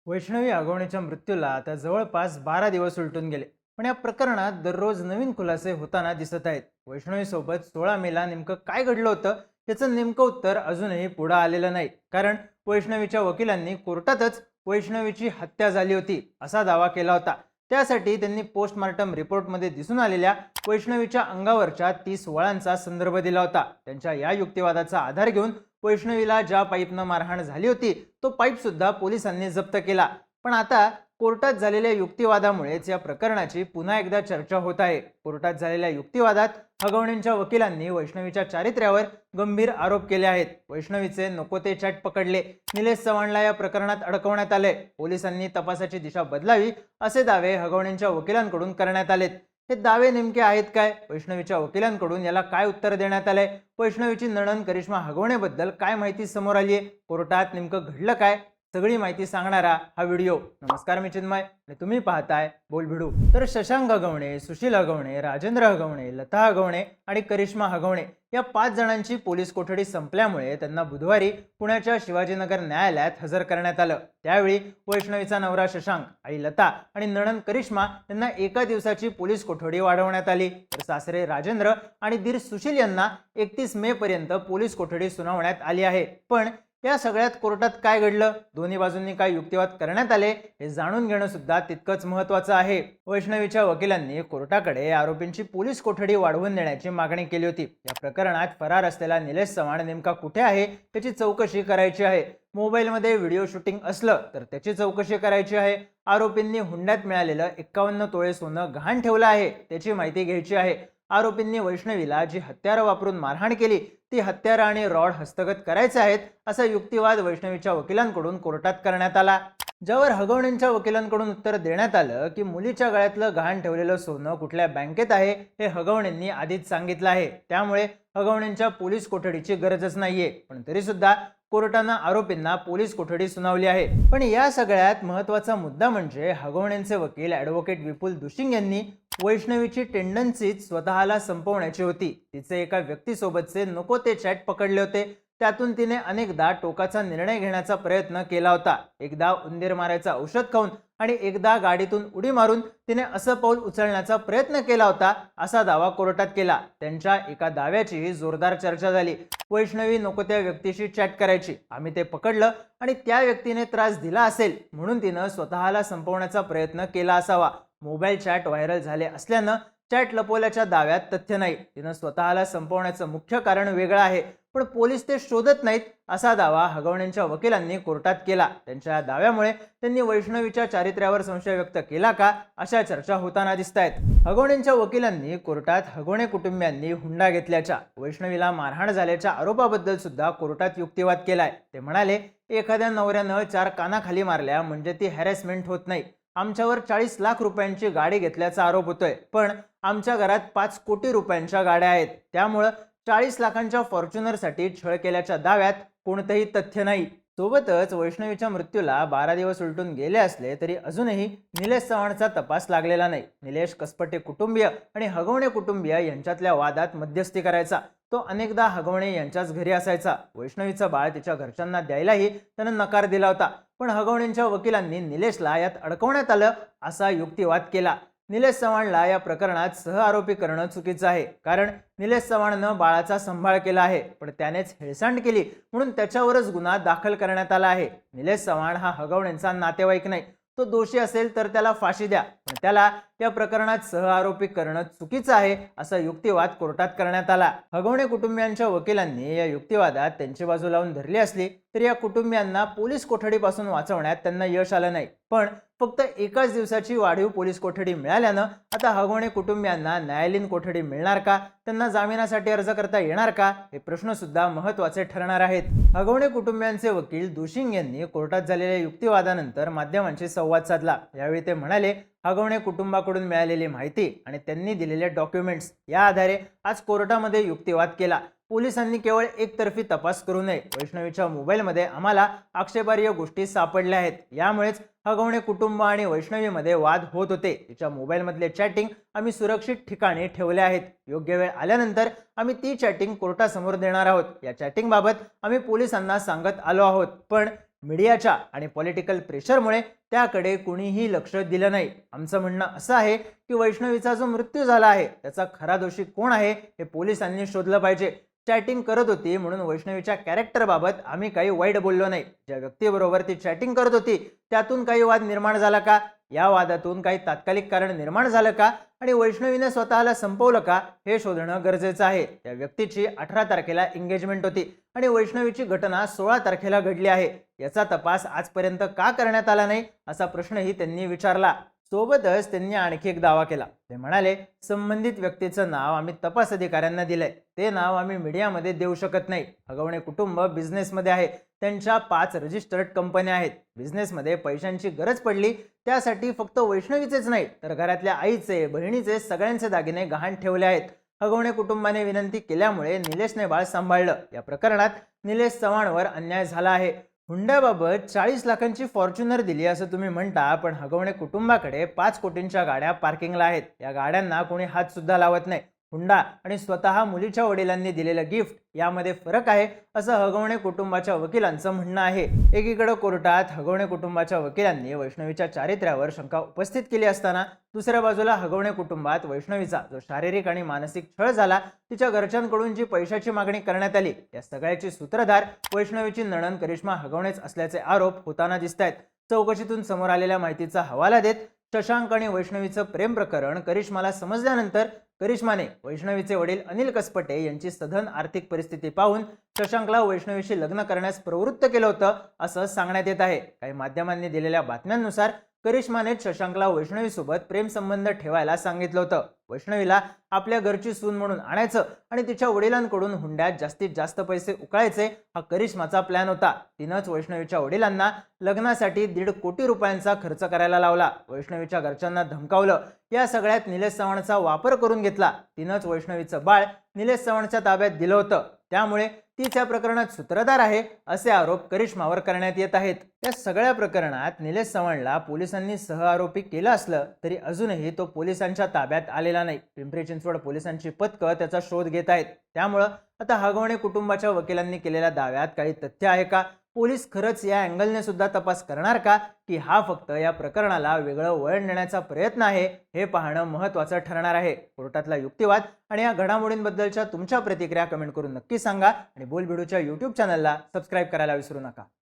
वैष्णवी आगवणीच्या मृत्यूला आता जवळपास 12 दिवस उलटून गेले. पण या प्रकरणात दररोज नवीन खुलासे होताना दिसत आहेत. वैष्णवी सोबत 16 मेला नेमकं काय घडलं होतं याचं नेमकं उत्तर अजूनही पुढे आलेलं नाही. कारण वैष्णवीच्या वकिलांनी कोर्टातच वैष्णवीची हत्या झाली होती असा दावा केला होता. त्यासाठी त्यांनी पोस्टमार्टम रिपोर्टमध्ये दिसून आलेल्या वैष्णवीच्या अंगावरच्या 30 वळांचा संदर्भ दिला होता. त्यांच्या या युक्तिवादाचा आधार घेऊन वैष्णवीला ज्या पाईपनं मारहाण झाली होती तो पाईप सुद्धा पोलिसांनी जप्त केला. पण आता कोर्टात झालेल्या युक्तिवादामुळेच या प्रकरणाची पुन्हा एकदा चर्चा होत आहे. कोर्टात झालेल्या युक्तिवादात हगवणेंच्या वकिलांनी वैष्णवीच्या चारित्र्यावर गंभीर आरोप केले आहेत. वैष्णवीचे नको ते चॅट पकडले, निलेश चव्हाणला या प्रकरणात अडकवण्यात आले, पोलिसांनी तपासाची दिशा बदलावी असे दावे हगवणेंच्या वकिलांकडून करण्यात आलेत. हे दावे नेमके आहेत काय? वैष्णवीच्या वकिलांकडून याला काय उत्तर देण्यात आलंय? वैष्णवीची नणंद करिश्मा हगवणेबद्दल काय माहिती समोर आली आहे? कोर्टात नेमकं घडलं काय? सगळी माहिती सांगणारा हा व्हिडिओ. नमस्कार, मी चिन्मय आणि तुम्ही पाहताय बोलभिडू. तर शशांक हगवणे, सुशील हगवणे, राजेंद्र हगवणे, लता हगवणे आणि करिश्मा हगवणे या 5 जणांची पोलीस कोठडी संपल्यामुळे त्यांना बुधवारी पुण्याच्या शिवाजीनगर न्यायालयात हजर करण्यात आलं. त्यावेळी वैष्णवीचा नवरा शशांक, आई लता आणि नणंद करिश्मा यांना एका दिवसाची पोलीस कोठडी वाढवण्यात आली. तर सासरे राजेंद्र आणि दीर सुशील यांना 31 मे पर्यंत पोलीस कोठडी सुनावण्यात आली आहे. पण या सगळ्यात कोर्टात काय घडलं, दोन्ही बाजूंनी काय युक्तिवाद करण्यात आले हे जाणून घेणं सुद्धा तितकंच महत्त्वाचं आहे. वैष्णवीच्या वकिलांनी कोर्टाकडे आरोपींची पोलीस कोठडी वाढवून देण्याची मागणी केली होती. या प्रकरणात फरार असलेला निलेश चव्हाण नेमका कुठे आहे त्याची चौकशी करायची आहे. मोबाईलमध्ये व्हिडिओ शूटिंग असलं तर त्याची चौकशी करायची आहे. आरोपींनी हुंड्यात मिळालेलं 51 तोळे सोनं गहाण ठेवलं आहे त्याची माहिती घ्यायची आहे. आरोपींनी वैष्णवीला जी हत्यारं वापरून मारहाण केली ती हत्यारं आणि रॉड हस्तगत करायचे आहेत असा युक्तिवाद वैष्णवीच्या वकिलांकडून कोर्टात करण्यात आला. ज्यावर हगवणेंच्या वकिलांकडून उत्तर देण्यात आलं की मुलीच्या गळ्यातलं गहाण ठेवलेलं सोनं कुठल्या बँकेत आहे हे हगवणेंनी आधीच सांगितलं आहे. त्यामुळे हगवणेंच्या पोलीस कोठडीची गरजच नाहीये. पण तरी सुद्धा कोर्टानं आरोपींना पोलीस कोठडी सुनावली आहे. पण या सगळ्यात महत्त्वाचा मुद्दा म्हणजे हगवणेंचे वकील ॲडव्होकेट विपुल दुशिंग यांनी वैष्णवीची टेंडन्सीच स्वतःला संपवण्याची होती. तिचे एका व्यक्तीसोबतचे नको ते चॅट पकडले होते. त्यातून तिने अनेकदा टोकाचा निर्णय घेण्याचा प्रयत्न केला होता. एकदा उंदीर मारायचं औषध खाऊन आणि एकदा गाडीतून उडी मारून तिने असं पाऊल उचलण्याचा प्रयत्न केला होता असा दावा कोर्टात केला. त्यांच्या एका दाव्याची जोरदार चर्चा झाली. वैष्णवी नको त्या व्यक्तीशी चॅट करायची, आम्ही ते पकडलं आणि त्या व्यक्तीने त्रास दिला असेल म्हणून तिनं स्वतःला संपवण्याचा प्रयत्न केला असावा. मोबाईल चॅट व्हायरल झाले असल्यानं चॅट लपवल्याच्या दाव्यात तथ्य नाही. तिनं स्वतःला संपवण्याचं मुख्य कारण वेगळं आहे, पण पोलीस ते शोधत नाहीत असा दावा हगवणेंच्या वकिलांनी कोर्टात केला. त्यांच्या दाव्यामुळे त्यांनी वैष्णवीच्या चारित्र्यावर संशय व्यक्त केला का अशा चर्चा होताना दिसत आहेत. हगवणेंच्या वकिलांनी कोर्टात हगवणे कुटुंबियांनी हुंडा घेतल्याच्या, वैष्णवीला मारहाण झाल्याच्या आरोपाबद्दल सुद्धा कोर्टात युक्तिवाद केलाय. ते म्हणाले, एखाद्या नवऱ्यानं 4 कानाखाली मारल्या म्हणजे ती हॅरेसमेंट होत नाही. आमच्यावर 40 लाख रुपयांची गाडी घेतल्याचा आरोप होतोय, पण आमच्या घरात 5 कोटी रुपयांच्या गाड्या आहेत. त्यामुळं 40 लाखांच्या फॉर्च्युनरसाठी छळ केल्याच्या दाव्यात कोणतंही तथ्य नाही. सोबतच वैष्णवीच्या मृत्यूला 12 दिवस उलटून गेले असले तरी अजूनही निलेश चव्हाणचा तपास लागलेला नाही. निलेश कसपटे कुटुंबीय आणि हगवणे कुटुंबीय यांच्यातल्या वादात मध्यस्थी करायचा. तो अनेकदा हगवणे यांच्याच घरी असायचा. वैष्णवीचं बाळ तिच्या घरच्यांना द्यायलाही त्यानं नकार दिला होता. पण हगवणेंच्या वकिलांनी निलेशला यात अडकवण्यात आलं असा युक्तिवाद केला. निलेश चव्हाणला या प्रकरणात सहआरोपी करणं चुकीचं आहे, कारण निलेश चव्हाणनं बाळाचा सांभाळ केला आहे, पण त्यानेच हेळसांड केली म्हणून त्याच्यावरच गुन्हा दाखल करण्यात आला आहे. निलेश चव्हाण हा हगवणेंचा नातेवाईक नाही. तो दोषी असेल तर त्याला फाशी द्या, पण त्याला या प्रकरणात सहआरोपी करणं चुकीचं आहे असा युक्तिवाद कोर्टात करण्यात आला. हगवणे कुटुंबियांच्या वकिलांनी या युक्तिवादात त्यांची बाजू लावून धरली असली तरी या कुटुंबियांना पोलीस कोठडीपासून वाचवण्यात त्यांना यश आलं नाही. पण फक्त एकाच दिवसाची वाढीव पोलीस कोठडी मिळाल्यानं आता हगवणे कुटुंबियांना न्यायालयीन कोठडी मिळणार का, त्यांना जामिनासाठी अर्ज करता येणार का हे प्रश्न सुद्धा महत्त्वाचे ठरणार आहेत. हगवणे कुटुंबियांचे वकील दुशिंग यांनी कोर्टात झालेल्या युक्तिवादानंतर माध्यमांशी संवाद साधला. यावेळी ते म्हणाले, हगवणे कुटुंबाकडून मिळालेली माहिती आणि त्यांनी दिलेले डॉक्युमेंट्स या आधारे आज कोर्टामध्ये युक्तिवाद केला. पोलिसांनी केवळ एकतर्फी तपास करू नये. वैष्णवीच्या मोबाईलमध्ये आम्हाला आक्षेपार्ह गोष्टी सापडल्या आहेत. यामुळेच हगवणे कुटुंब आणि वैष्णवीमध्ये वाद होत होते. तिच्या मोबाईलमधले चॅटिंग आम्ही सुरक्षित ठिकाणी ठेवले आहेत. योग्य वेळ आल्यानंतर आम्ही ती चॅटिंग कोर्टासमोर देणार आहोत. या चॅटिंग बाबत आम्ही पोलिसांना सांगत आलो आहोत. पण मीडियाच्या आणि पॉलिटिकल प्रेशरमुळे त्याकडे कुणीही लक्ष दिलं नाही. आमचं म्हणणं असं आहे की वैष्णवीचा जो मृत्यू झाला आहे त्याचा खरा दोषी कोण आहे हे पोलिसांनी शोधलं पाहिजे. चॅटिंग करत होती म्हणून वैष्णवीच्या कॅरेक्टरबाबत आम्ही काही वाईट बोललो नाही. ज्या व्यक्तीबरोबर ती चॅटिंग करत होती त्यातून काही वाद निर्माण झाला का, या वादातून काही तात्कालिक कारण निर्माण झालं का आणि वैष्णवीने स्वतःला संपवलं का हे शोधणं गरजेचं आहे. त्या व्यक्तीची 18 तारखेला एंगेजमेंट होती आणि वैष्णवीची घटना 16 तारखेला घडली आहे. याचा तपास आजपर्यंत का करण्यात आला नाही असा प्रश्नही त्यांनी विचारला. सोबतच त्यांनी आणखी एक दावा केला. ते म्हणाले, संबंधित व्यक्तीचं नाव आम्ही तपास अधिकाऱ्यांना दिलंय, ते नाव आम्ही मीडियामध्ये देऊ शकत नाही. हगवणे कुटुंब बिझनेसमध्ये आहे, त्यांच्या 5 रजिस्टर्ड कंपन्या आहेत. बिझनेसमध्ये पैशांची गरज पडली त्यासाठी फक्त वैष्णवीचेच नाही तर घरातल्या आईचे, बहिणीचे, सगळ्यांचे दागिने गहाण ठेवले आहेत. हगवणे कुटुंबाने विनंती केल्यामुळे निलेशने बाळ सांभाळलं. या प्रकरणात निलेश चव्हाणवर अन्याय झाला आहे. हुंड्याबाबत 40 लाखांची फॉर्च्युनर दिली असं तुम्ही म्हणता, पण हगवणे कुटुंबाकडे 5 कोटींच्या गाड्या पार्किंगला आहेत. या गाड्यांना कोणी हात सुद्धा लावत नाही. हुंडा आणि स्वतः मुलीच्या वडिलांनी दिलेलं गिफ्ट यामध्ये फरक आहे असं हगवणे कुटुंबाच्या वकिलांचं म्हणणं आहे. एकीकडे कोर्टात हगवणे कुटुंबाच्या वकिलांनी वैष्णवीच्या चारित्र्यावर शंका उपस्थित केली असताना दुसऱ्या बाजूला हगवणे कुटुंबात वैष्णवीचा जो शारीरिक आणि मानसिक छळ झाला, तिच्या घरच्यांकडून जी पैशाची मागणी करण्यात आली, या सगळ्याची सूत्रधार वैष्णवीची नणंद करिश्मा हगवणेच असल्याचे आरोप होताना दिसत आहेत. चौकशीतून समोर आलेल्या माहितीचा हवाला देत शशांक आणि वैष्णवीचं प्रेम प्रकरण करिश्माला समजल्यानंतर करिश्माने वैष्णवीचे वडील अनिल कसपटे यांची सधन आर्थिक परिस्थिती पाहून शशांकला वैष्णवीशी लग्न करण्यास प्रवृत्त केलं होतं असं सांगण्यात येत आहे. काही माध्यमांनी दिलेल्या बातम्यांनुसार करिश्माने शशांकला वैष्णवीसोबत प्रेम संबंध ठेवायला सांगितलं होतं. वैष्णवीला आपल्या घरची सून म्हणून आणायचं आणि तिच्या वडिलांकडून हुंड्यात जास्तीत जास्त पैसे उकळायचे हा करिश्माचा प्लॅन होता. तिनंच वैष्णवीच्या वडिलांना लग्नासाठी 1.5 कोटी रुपयांचा खर्च करायला लावला. वैष्णवीच्या घरच्यांना धमकावलं. या सगळ्यात निलेश चव्हाणचा वापर करून घेतला. तिनंच वैष्णवीचं बाळ निलेश चव्हाणच्या ताब्यात दिलं होतं. त्यामुळे तीच या प्रकरणात सूत्रधार आहे असे आरोप करिश्मावर करण्यात येत आहेत. या सगळ्या प्रकरणात निलेश चव्हाणला पोलिसांनी सहआरोपी केलं असलं तरी अजूनही तो पोलिसांच्या ताब्यात आलेला नाही. पिंपरी चिंचवड पोलिसांची पथकं त्याचा शोध घेत आहेत. त्यामुळं आता हगवणे कुटुंबाच्या वकिलांनी केलेल्या दाव्यात काही तथ्य आहे का? पोलीस खरंच या अँगलने सुद्धा तपास करणार का, की हा फक्त या प्रकरणाला वेगळं वळण देण्याचा प्रयत्न आहे हे पाहणं महत्त्वाचं ठरणार आहे. कोर्टातला युक्तिवाद आणि या घडामोडींबद्दलच्या तुमच्या प्रतिक्रिया कमेंट करून नक्की सांगा आणि बोलबिडूच्या YouTube चॅनलला सबस्क्राईब करायला विसरू नका.